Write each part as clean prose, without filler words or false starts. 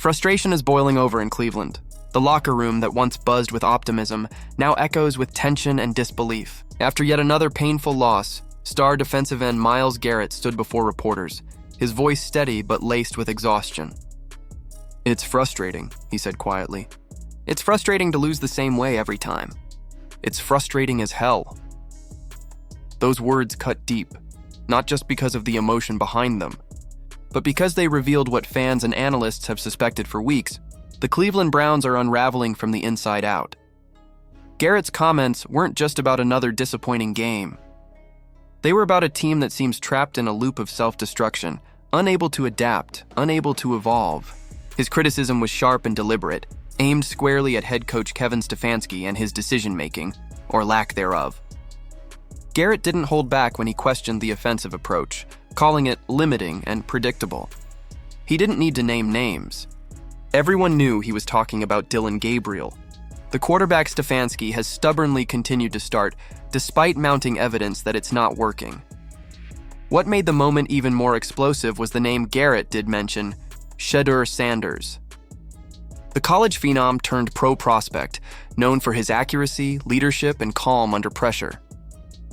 Frustration is boiling over in Cleveland. The locker room that once buzzed with optimism now echoes with tension and disbelief. After yet another painful loss, star defensive end Myles Garrett stood before reporters, his voice steady but laced with exhaustion. "It's frustrating," he said quietly. "It's frustrating to lose the same way every time. It's frustrating as hell." Those words cut deep, not just because of the emotion behind them, but because they revealed what fans and analysts have suspected for weeks. The Cleveland Browns are unraveling from the inside out. Garrett's comments weren't just about another disappointing game. They were about a team that seems trapped in a loop of self-destruction, unable to adapt, unable to evolve. His criticism was sharp and deliberate, aimed squarely at head coach Kevin Stefanski and his decision-making, or lack thereof. Garrett didn't hold back when he questioned the offensive approach, calling it limiting and predictable. He didn't need to name names. Everyone knew he was talking about Dylan Gabriel. The quarterback Stefanski has stubbornly continued to start, despite mounting evidence that it's not working. What made the moment even more explosive was the name Garrett did mention, Shedeur Sanders. The college phenom turned pro prospect, known for his accuracy, leadership, and calm under pressure.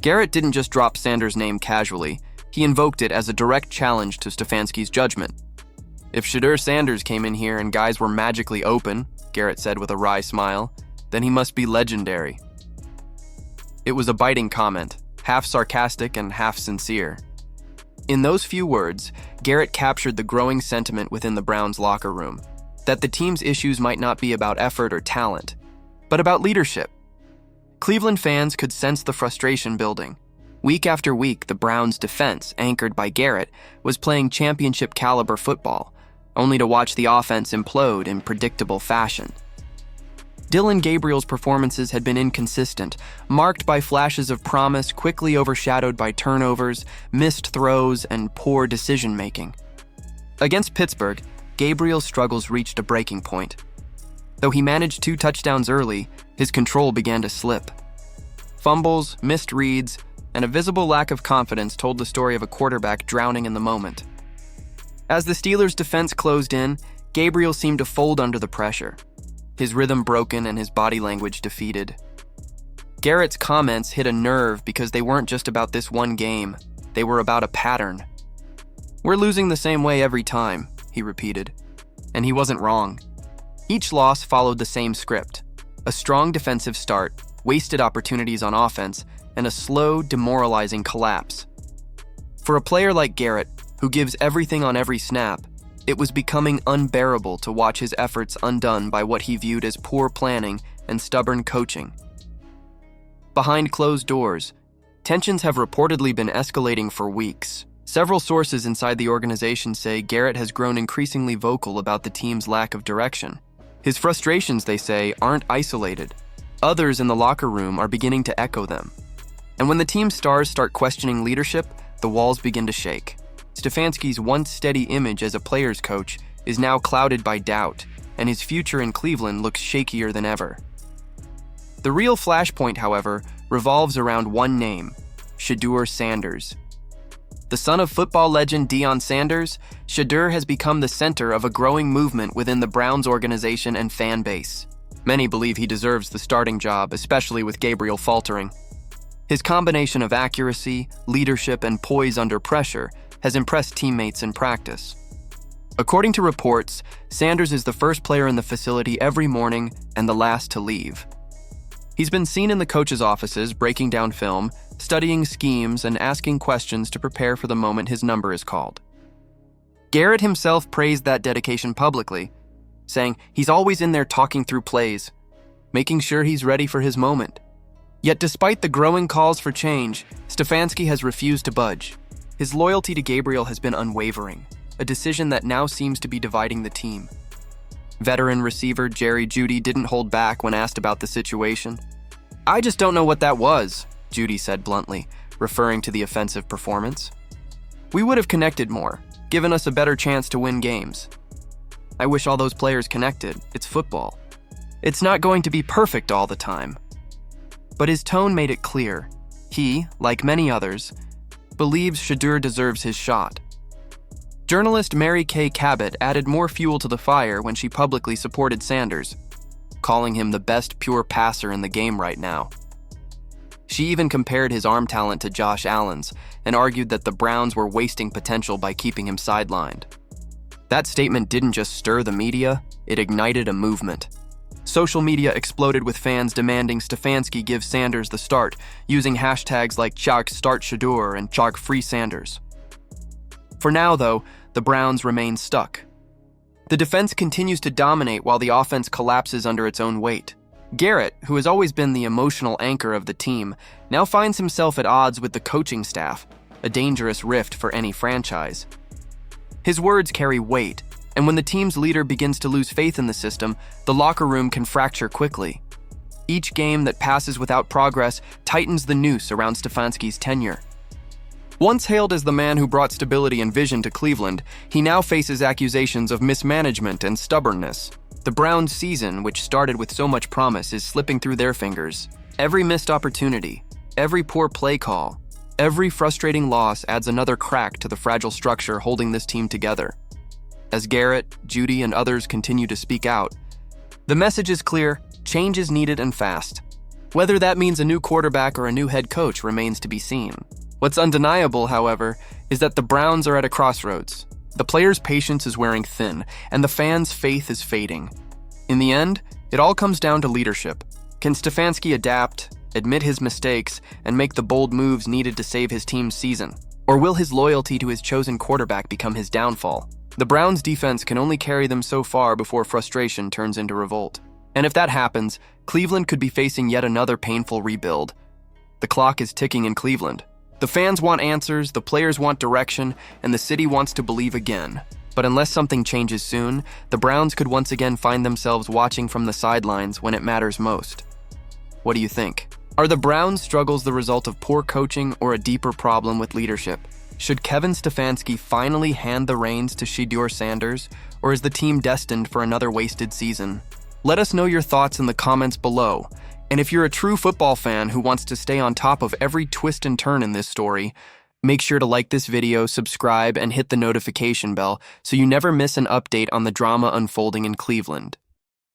Garrett didn't just drop Sanders' name casually, he invoked it as a direct challenge to Stefanski's judgment. "If Shedeur Sanders came in here and guys were magically open," Garrett said with a wry smile, "then he must be legendary." It was a biting comment, half sarcastic and half sincere. In those few words, Garrett captured the growing sentiment within the Browns locker room, that the team's issues might not be about effort or talent, but about leadership. Cleveland fans could sense the frustration building. Week after week, the Browns' defense, anchored by Garrett, was playing championship-caliber football, only to watch the offense implode in predictable fashion. Dylan Gabriel's performances had been inconsistent, marked by flashes of promise quickly overshadowed by turnovers, missed throws, and poor decision-making. Against Pittsburgh, Gabriel's struggles reached a breaking point. Though he managed 2 touchdowns early, his control began to slip. Fumbles, missed reads, and a visible lack of confidence told the story of a quarterback drowning in the moment. As the Steelers' defense closed in, Gabriel seemed to fold under the pressure, his rhythm broken and his body language defeated. Garrett's comments hit a nerve because they weren't just about this one game, they were about a pattern. "We're losing the same way every time," he repeated. And he wasn't wrong. Each loss followed the same script: a strong defensive start, wasted opportunities on offense, and a slow, demoralizing collapse. For a player like Garrett, who gives everything on every snap, it was becoming unbearable to watch his efforts undone by what he viewed as poor planning and stubborn coaching. Behind closed doors, tensions have reportedly been escalating for weeks. Several sources inside the organization say Garrett has grown increasingly vocal about the team's lack of direction. His frustrations, they say, aren't isolated. Others in the locker room are beginning to echo them. And when the team's stars start questioning leadership, the walls begin to shake. Stefanski's once steady image as a player's coach is now clouded by doubt, and his future in Cleveland looks shakier than ever. The real flashpoint, however, revolves around one name: Shedeur Sanders. The son of football legend Deion Sanders, Shedeur has become the center of a growing movement within the Browns organization and fan base. Many believe he deserves the starting job, especially with Gabriel faltering. His combination of accuracy, leadership, and poise under pressure has impressed teammates in practice. According to reports, Sanders is the first player in the facility every morning and the last to leave. He's been seen in the coaches' offices breaking down film, studying schemes, and asking questions to prepare for the moment his number is called. Garrett himself praised that dedication publicly, saying he's always in there talking through plays, making sure he's ready for his moment. Yet despite the growing calls for change, Stefanski has refused to budge. His loyalty to Gabriel has been unwavering, a decision that now seems to be dividing the team. Veteran receiver Jerry Jeudy didn't hold back when asked about the situation. "I just don't know what that was," Jeudy said bluntly, referring to the offensive performance. "We would have connected more, given us a better chance to win games. I wish all those players connected. It's football. It's not going to be perfect all the time." But his tone made it clear. He, like many others, believes Shedeur deserves his shot. Journalist Mary Kay Cabot added more fuel to the fire when she publicly supported Sanders, calling him the best pure passer in the game right now. She even compared his arm talent to Josh Allen's and argued that the Browns were wasting potential by keeping him sidelined. That statement didn't just stir the media, it ignited a movement. Social media exploded with fans demanding Stefanski give Sanders the start, using hashtags like #StartShedeur and #FreeSanders. For now, though, the Browns remain stuck. The defense continues to dominate while the offense collapses under its own weight. Garrett, who has always been the emotional anchor of the team, now finds himself at odds with the coaching staff, a dangerous rift for any franchise. His words carry weight, and when the team's leader begins to lose faith in the system, the locker room can fracture quickly. Each game that passes without progress tightens the noose around Stefanski's tenure. Once hailed as the man who brought stability and vision to Cleveland, he now faces accusations of mismanagement and stubbornness. The Browns' season, which started with so much promise, is slipping through their fingers. Every missed opportunity, every poor play call, every frustrating loss adds another crack to the fragile structure holding this team together. As Garrett, Judy, and others continue to speak out, the message is clear: change is needed and fast. Whether that means a new quarterback or a new head coach remains to be seen. What's undeniable, however, is that the Browns are at a crossroads. The players' patience is wearing thin, and the fans' faith is fading. In the end, it all comes down to leadership. Can Stefanski adapt, admit his mistakes, and make the bold moves needed to save his team's season? Or will his loyalty to his chosen quarterback become his downfall? The Browns' defense can only carry them so far before frustration turns into revolt. And if that happens, Cleveland could be facing yet another painful rebuild. The clock is ticking in Cleveland. The fans want answers, the players want direction, and the city wants to believe again. But unless something changes soon, the Browns could once again find themselves watching from the sidelines when it matters most. What do you think? Are the Browns' struggles the result of poor coaching or a deeper problem with leadership? Should Kevin Stefanski finally hand the reins to Shedeur Sanders, or is the team destined for another wasted season? Let us know your thoughts in the comments below. And if you're a true football fan who wants to stay on top of every twist and turn in this story, make sure to like this video, subscribe, and hit the notification bell so you never miss an update on the drama unfolding in Cleveland.